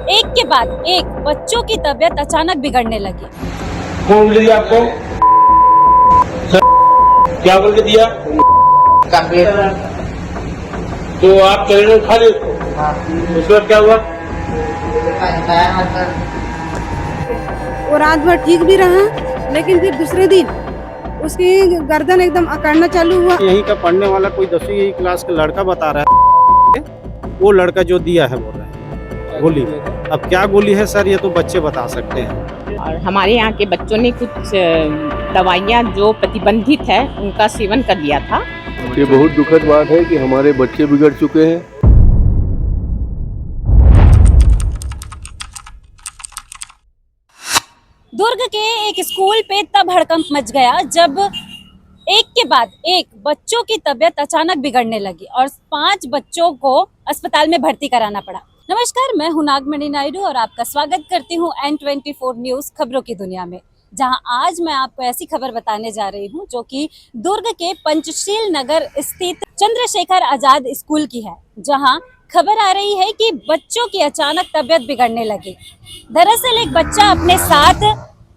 एक के बाद एक बच्चों की तबीयत अचानक बिगड़ने लगी। कौन बोल दिया आपको? क्या बोल के दिया? तो आप कैलेंडर खा ले उसको। उसके बाद क्या हुआ? वो रात भर ठीक भी रहा, लेकिन फिर दूसरे दिन उसकी गर्दन एकदम अकड़ना चालू हुआ। यहीं का पढ़ने वाला कोई 10वीं क्लास का लड़का बता रहा है, वो लड़का जो दिया है बोल रहा है गोली। अब क्या गोली है सर, ये तो बच्चे बता सकते हैं। और हमारे यहाँ के बच्चों ने कुछ दवाइयाँ जो प्रतिबंधित है उनका सेवन कर लिया था। ये बहुत दुखद बात है कि हमारे बच्चे बिगड़ चुके हैं। दुर्ग के एक स्कूल पे तब हड़कंप मच गया जब एक के बाद एक बच्चों की तबीयत अचानक बिगड़ने लगी और 5 बच्चों को अस्पताल में भर्ती कराना पड़ा। नमस्कार, मैं हूं नागमणि नायडू और आपका स्वागत करती हूं N24 न्यूज खबरों की दुनिया में, जहां आज मैं आपको ऐसी खबर बताने जा रही हूं जो कि दुर्ग के पंचशील नगर स्थित चंद्रशेखर आजाद स्कूल की है, जहां खबर आ रही है कि बच्चों की अचानक तबीयत बिगड़ने लगी। दरअसल एक बच्चा अपने साथ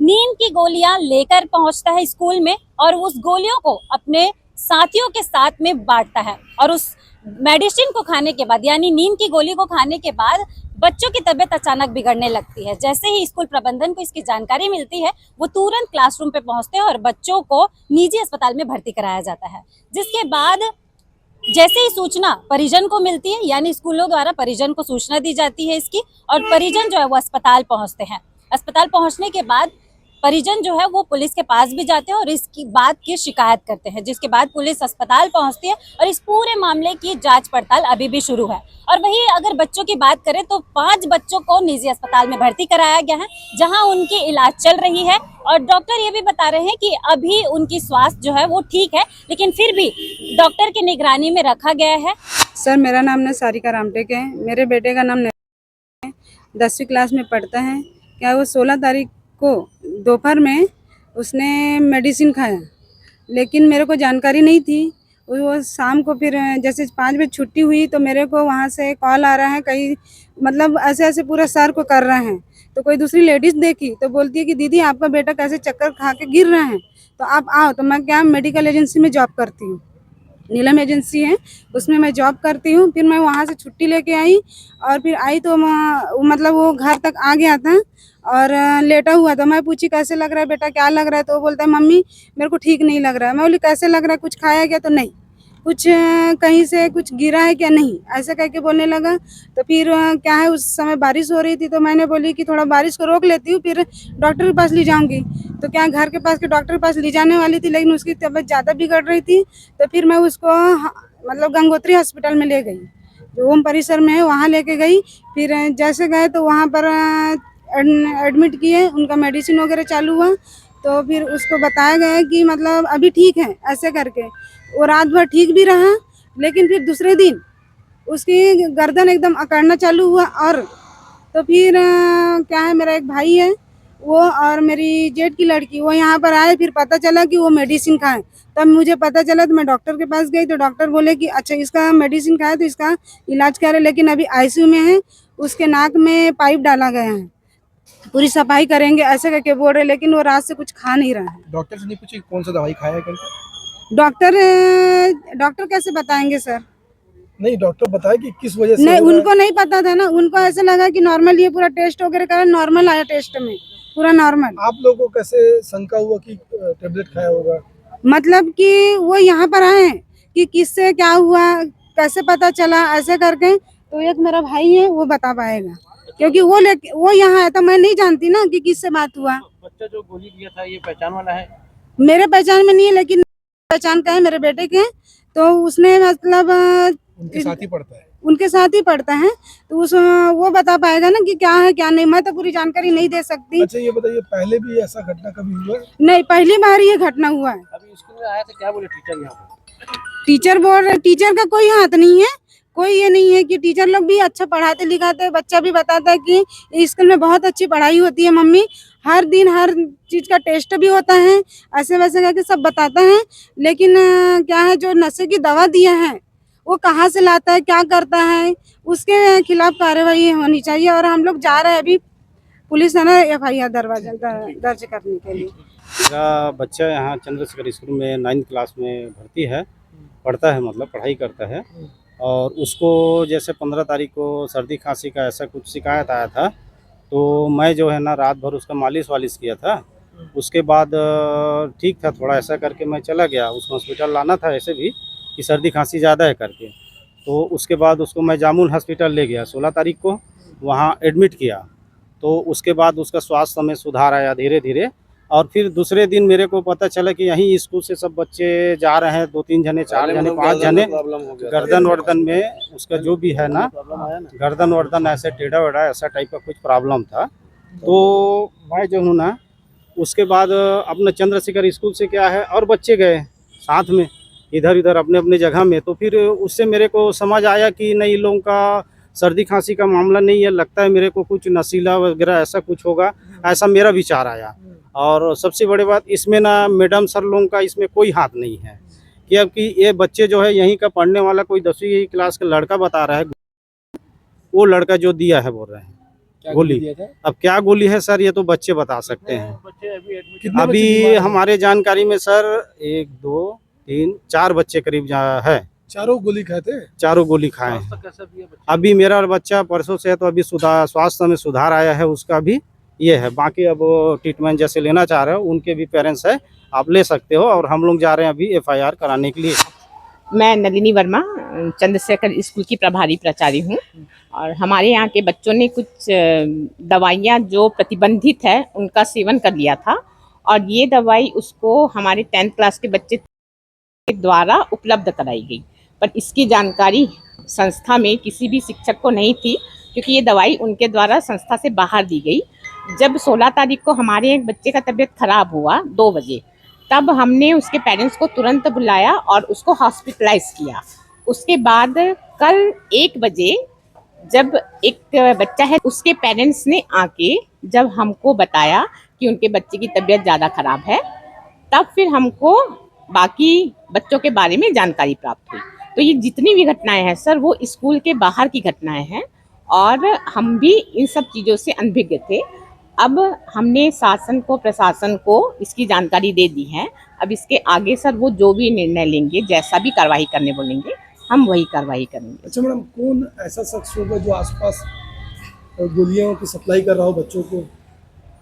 नींद की गोलियां लेकर पहुंचता है स्कूल में और उस गोलियों को अपने साथियों के साथ में बांटता है और उस मेडिसिन को खाने के बाद, यानी नींद की गोली को खाने के बाद बच्चों की तबीयत अचानक बिगड़ने लगती है। जैसे ही स्कूल प्रबंधन को इसकी जानकारी मिलती है, वो तुरंत क्लासरूम पे पहुंचते हैं और बच्चों को निजी अस्पताल में भर्ती कराया जाता है। जिसके बाद जैसे ही सूचना परिजन को मिलती है, यानी स्कूलों द्वारा परिजन को सूचना दी जाती है इसकी, और परिजन जो है वो अस्पताल पहुंचते हैं। अस्पताल पहुंचने के बाद परिजन जो है वो पुलिस के पास भी जाते हैं और इसकी बात की शिकायत करते हैं, जिसके बाद पुलिस अस्पताल पहुंचती है और इस पूरे मामले की जांच पड़ताल अभी भी शुरू है। और वही अगर बच्चों की बात करें तो 5 बच्चों को निजी अस्पताल में भर्ती कराया गया है, जहां उनकी इलाज चल रही है और डॉक्टर ये भी बता रहे हैं कि अभी उनकी स्वास्थ्य जो है वो ठीक है, लेकिन फिर भी डॉक्टर की निगरानी में रखा गया है। सर, मेरा नाम न सारिका रामटेक है। मेरे बेटे का नाम 10वीं क्लास में पढ़ता है। क्या वो 16 तारीख को दोपहर में उसने मेडिसिन खाया, लेकिन मेरे को जानकारी नहीं थी। वो शाम को फिर जैसे 5 बजे छुट्टी हुई तो मेरे को वहाँ से कॉल आ रहा है, कहीं मतलब ऐसे ऐसे पूरा सर को कर रहे हैं। तो कोई दूसरी लेडीज़ देखी तो बोलती है कि दीदी आपका बेटा कैसे चक्कर खा के गिर रहे हैं, तो आप आओ। तो मैं क्या मेडिकल एजेंसी में जॉब करती हूँ, नीलम एजेंसी है, उसमें मैं जॉब करती हूँ। फिर मैं वहाँ से छुट्टी लेके आई और फिर आई तो मतलब वो घर तक आ गया था और लेटा हुआ था। मैं पूछी कैसे लग रहा है बेटा, क्या लग रहा है? तो वो बोलता है मम्मी मेरे को ठीक नहीं लग रहा है। मैं बोली कैसे लग रहा है, कुछ खाया क्या? तो नहीं, कुछ कहीं से कुछ गिरा है क्या? नहीं, ऐसे कह के बोलने लगा। तो फिर क्या है, उस समय बारिश हो रही थी तो मैंने बोली कि थोड़ा बारिश को रोक लेती हूँ, फिर डॉक्टर के पास ले जाऊँगी। तो क्या घर के पास के डॉक्टर के पास ले जाने वाली थी, लेकिन उसकी तबीयत ज़्यादा बिगड़ रही थी। तो फिर मैं उसको मतलब गंगोत्री हॉस्पिटल में ले गई, जो ओम परिसर में है, वहाँ लेके गई। फिर जैसे गए तो वहाँ पर एडमिट किए, उनका मेडिसिन वगैरह चालू हुआ। तो फिर उसको बताया गया कि मतलब अभी ठीक है, ऐसे करके वो रात भर ठीक भी रहा, लेकिन फिर दूसरे दिन उसकी गर्दन एकदम अकड़ना चालू हुआ। और तो फिर क्या है, मेरा एक भाई है वो और मेरी जेठ की लड़की, वो यहाँ पर आए। फिर पता चला कि वो मेडिसिन खाए, तब मुझे पता चला तो मैं डॉक्टर के पास गई। तो डॉक्टर बोले कि अच्छा इसका मेडिसिन खाया तो इसका इलाज कर रहे, लेकिन अभी आईसीयू में है, उसके नाक में पाइप डाला गया है, पूरी सफाई करेंगे ऐसे करके बोल रहे, लेकिन वो रात से कुछ खा नहीं रहा है। डॉक्टर से नहीं पूछे कौन सा दवाई खाया है करके? डॉक्टर कैसे बताएंगे सर? नहीं, डॉक्टर बताए कि किस वजह से नहीं, हो रहा है? उनको नहीं पता था ना, उनको ऐसा लगा कि नॉर्मल, ये पूरा टेस्ट वगैरह करा, नॉर्मल आया, टेस्ट में पूरा नॉर्मल। आप लोगों को कैसे शंका हुआ कि टेबलेट खाया होगा? मतलब कि वो यहाँ पर आए कि किससे क्या हुआ, कैसे पता चला, ऐसे करके। तो एक मेरा भाई है, वो बता पाएगा, क्योंकि वो यहाँ है तो मैं नहीं जानती ना कि किससे बात हुआ। बच्चा जो गोली दिया था ये पहचान वाला है? मेरे पहचान में नहीं है, लेकिन पहचान का है, मेरे बेटे के। तो उसने मतलब उनके साथ ही पड़ता है? उनके साथ ही पढ़ता है, तो वो बता पाएगा ना कि क्या है क्या नहीं। मैं तो पूरी जानकारी नहीं दे सकती। अच्छा ये बताइए, पहले भी ऐसा घटना कभी हुआ है? नहीं, पहली बार ये घटना हुआ है। अभी स्कूल में आया था, क्या बोले टीचर यहाँ पे? टीचर बोल रहे, टीचर का कोई हाथ नहीं है, कोई ये नहीं है कि टीचर लोग भी अच्छा पढ़ाते लिखाते हैं। बच्चा भी बताता है कि स्कूल में बहुत अच्छी पढ़ाई होती है मम्मी, हर दिन हर चीज़ का टेस्ट भी होता है, ऐसे वैसे करके सब बताता है। लेकिन क्या है, जो नशे की दवा दिया है वो कहाँ से लाता है, क्या करता है, उसके खिलाफ कार्रवाई होनी चाहिए। और हम लोग जा रहे हैं अभी पुलिस थाना FIR दर्ज करने के लिए। मेरा बच्चा यहाँ चंद्रशेखर स्कूल में 9th क्लास में भर्ती है, पढ़ता है, मतलब पढ़ाई करता है। और उसको जैसे 15 तारीख को सर्दी खांसी का ऐसा कुछ शिकायत आया था, तो मैं जो है ना रात भर उसका मालिश वालिश किया था। उसके बाद ठीक था, थोड़ा ऐसा करके मैं चला गया, उसको हॉस्पिटल लाना था ऐसे भी कि सर्दी खांसी ज़्यादा है करके। तो उसके बाद उसको मैं जामुन हॉस्पिटल ले गया 16 तारीख को, वहाँ एडमिट किया। तो उसके बाद उसका स्वास्थ्य में सुधार आया धीरे धीरे। और फिर दूसरे दिन मेरे को पता चला कि यहीं स्कूल से सब बच्चे जा रहे हैं, 2-3 जने, 4 जने, 5 जने, गर्दन वर्दन में उसका जो भी है ना, गर्दन वर्दन ऐसे टेढ़ा वेढ़ा ऐसा टाइप का कुछ प्रॉब्लम था। तो मैं जो हूँ ना, उसके बाद अपना चंद्रशेखर स्कूल से क्या है और बच्चे गए साथ में इधर इधर अपने अपने जगह में। तो फिर उससे मेरे को समझ आया कि नहीं, इन लोगों का सर्दी खांसी का मामला नहीं है, लगता है मेरे को कुछ नशीला वगैरह ऐसा कुछ होगा, ऐसा मेरा विचार आया। और सबसे बड़ी बात इसमें ना मैडम सर लोगों का इसमें कोई हाथ नहीं है, क्योंकि ये बच्चे जो है यहीं का पढ़ने वाला कोई 10वीं क्लास का लड़का बता रहा है, वो लड़का जो दिया है बोल रहे हैं गोली। अब क्या गोली है सर, ये तो बच्चे बता सकते हैं। अभी हमारे जानकारी में सर 1 2 3 4 बच्चे करीब है। चारों गोली खाए थे? चारों गोली खाए हैं। अभी मेरा बच्चा परसों से है, तो अभी स्वास्थ्य में सुधार आया है उसका भी, ये है। बाकी अब ट्रीटमेंट जैसे लेना चाह रहे हो उनके भी पेरेंट्स है, आप ले सकते हो। और हम लोग जा रहे हैं अभी FIR कराने के लिए। मैं नलिनी वर्मा चंद्रशेखर स्कूल की प्रभारी प्राचार्य हूँ। और हमारे यहाँ के बच्चों ने कुछ दवाइयाँ जो प्रतिबंधित है उनका सेवन कर लिया था, और ये दवाई उसको हमारे 10th क्लास के बच्चे के द्वारा उपलब्ध कराई गई। पर इसकी जानकारी संस्था में किसी भी शिक्षक को नहीं थी, क्योंकि ये दवाई उनके द्वारा संस्था से बाहर दी गई। जब 16 तारीख को हमारे एक बच्चे का तबीयत खराब हुआ 2 बजे, तब हमने उसके पेरेंट्स को तुरंत बुलाया और उसको हॉस्पिटलाइज किया। उसके बाद कल 1 बजे जब एक बच्चा है, उसके पेरेंट्स ने आके जब हमको बताया कि उनके बच्चे की तबीयत ज़्यादा खराब है, तब फिर हमको बाकी बच्चों के बारे में जानकारी प्राप्त हुई। तो ये जितनी भी घटनाएं हैं सर, वो स्कूल के बाहर की घटनाएं हैं, और हम भी इन सब चीज़ों से अनभिज्ञ थे। अब हमने शासन को, प्रशासन को इसकी जानकारी दे दी है। अब इसके आगे सर वो जो भी निर्णय लेंगे, जैसा भी कार्रवाई करने बोलेंगे, हम वही कार्रवाई करेंगे। अच्छा मैडम, कौन ऐसा शख्स होगा जो आसपास गोलियों की सप्लाई कर रहा हो बच्चों को?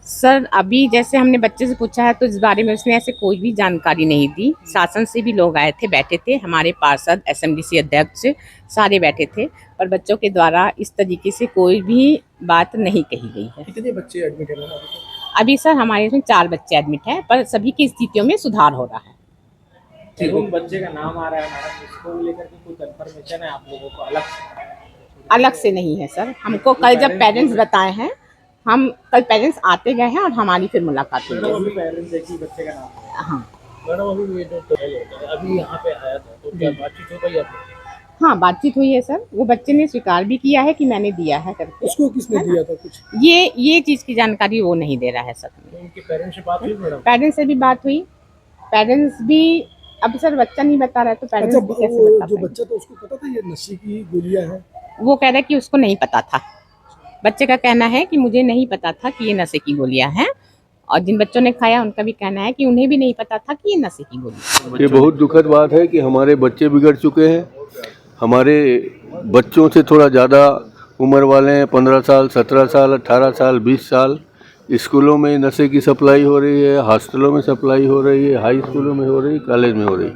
सर अभी जैसे हमने बच्चे से पूछा है, तो इस बारे में उसने ऐसे कोई भी जानकारी नहीं दी। शासन से भी लोग आए थे, बैठे थे, हमारे पार्षद, SMDC अध्यक्ष सारे बैठे थे, पर बच्चों के द्वारा इस तरीके से कोई भी बात नहीं कही गई है। कितने बच्चे एडमिट हैं अभी सर हमारे इसमें 4 बच्चे एडमिट हैं, पर सभी की स्थितियों में सुधार हो रहा है। उन बच्चे का नाम आ रहा है मैडम, इसको लेकर के कोई कंफर्मेशन है आप लोगों को अलग से नहीं है सर। हमको कल जब पेरेंट्स बताए हैं, हम कल पेरेंट्स आते गए हैं और हमारी फिर मुलाकात हुई है। पेरेंट्स देखिए बच्चे का नाम। हाँ मैडम, अभी ये जो ट्रायल होता है, अभी यहाँ पे आया था, तो क्या बातचीत हो गई आपको? हाँ, बातचीत हुई है सर। वो बच्चे ने स्वीकार भी किया है कि मैंने दिया है करके। उसको किसने दिया था कुछ? ये चीज़ की जानकारी वो नहीं दे रहा है सर। उनके पेरेंट्स से बात हुई मैडम? पेरेंट्स से भी बात हुई। पेरेंट्स भी, अब सर बच्चा नहीं बता रहा है तो पेरेंट्स अच्छा, भी कैसे वो बता जो पाएंगे? बच्चा था उसको पता था ये नशे की गोलियां हैं? वो कह रहा है कि उसको नहीं पता था। बच्चे का कहना है कि मुझे नहीं पता था कि ये नशे की गोलियां हैं, और जिन बच्चों ने खाया उनका भी कहना है कि उन्हें भी नहीं पता था कि ये नशे की गोली। ये बहुत दुखद बात है कि हमारे बच्चे बिगड़ चुके हैं। हमारे बच्चों से थोड़ा ज़्यादा उम्र वाले हैं, 15 साल, 17 साल, 18 साल, 20 साल। स्कूलों में नशे की सप्लाई हो रही है, हॉस्टलों में सप्लाई हो रही है, हाई स्कूलों में हो रही है, कॉलेज में हो रही है।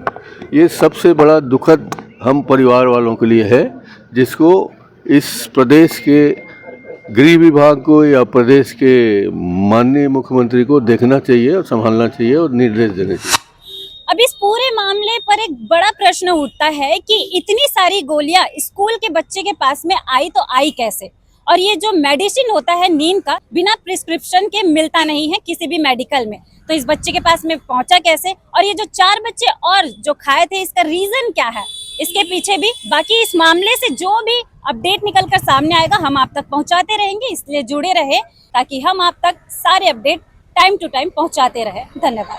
ये सबसे बड़ा दुखद हम परिवार वालों के लिए है, जिसको इस प्रदेश के गृह विभाग को या प्रदेश के माननीय मुख्यमंत्री को देखना चाहिए और संभालना चाहिए और निर्देश देने चाहिए। अब इस पूरे मामले पर एक बड़ा प्रश्न उठता है कि इतनी सारी गोलियां स्कूल के बच्चे के पास में आई तो आई कैसे, और ये जो मेडिसिन होता है नींद का, बिना प्रिस्क्रिप्शन के मिलता नहीं है किसी भी मेडिकल में, तो इस बच्चे के पास में पहुंचा कैसे? और ये जो 4 बच्चे और जो खाए थे, इसका रीजन क्या है, इसके पीछे भी बाकी इस मामले से जो भी अपडेट निकल कर सामने आएगा हम आप तक पहुंचाते रहेंगे। इसलिए जुड़े रहे ताकि हम आप तक सारे अपडेट टाइम टू टाइम पहुंचाते रहे। धन्यवाद।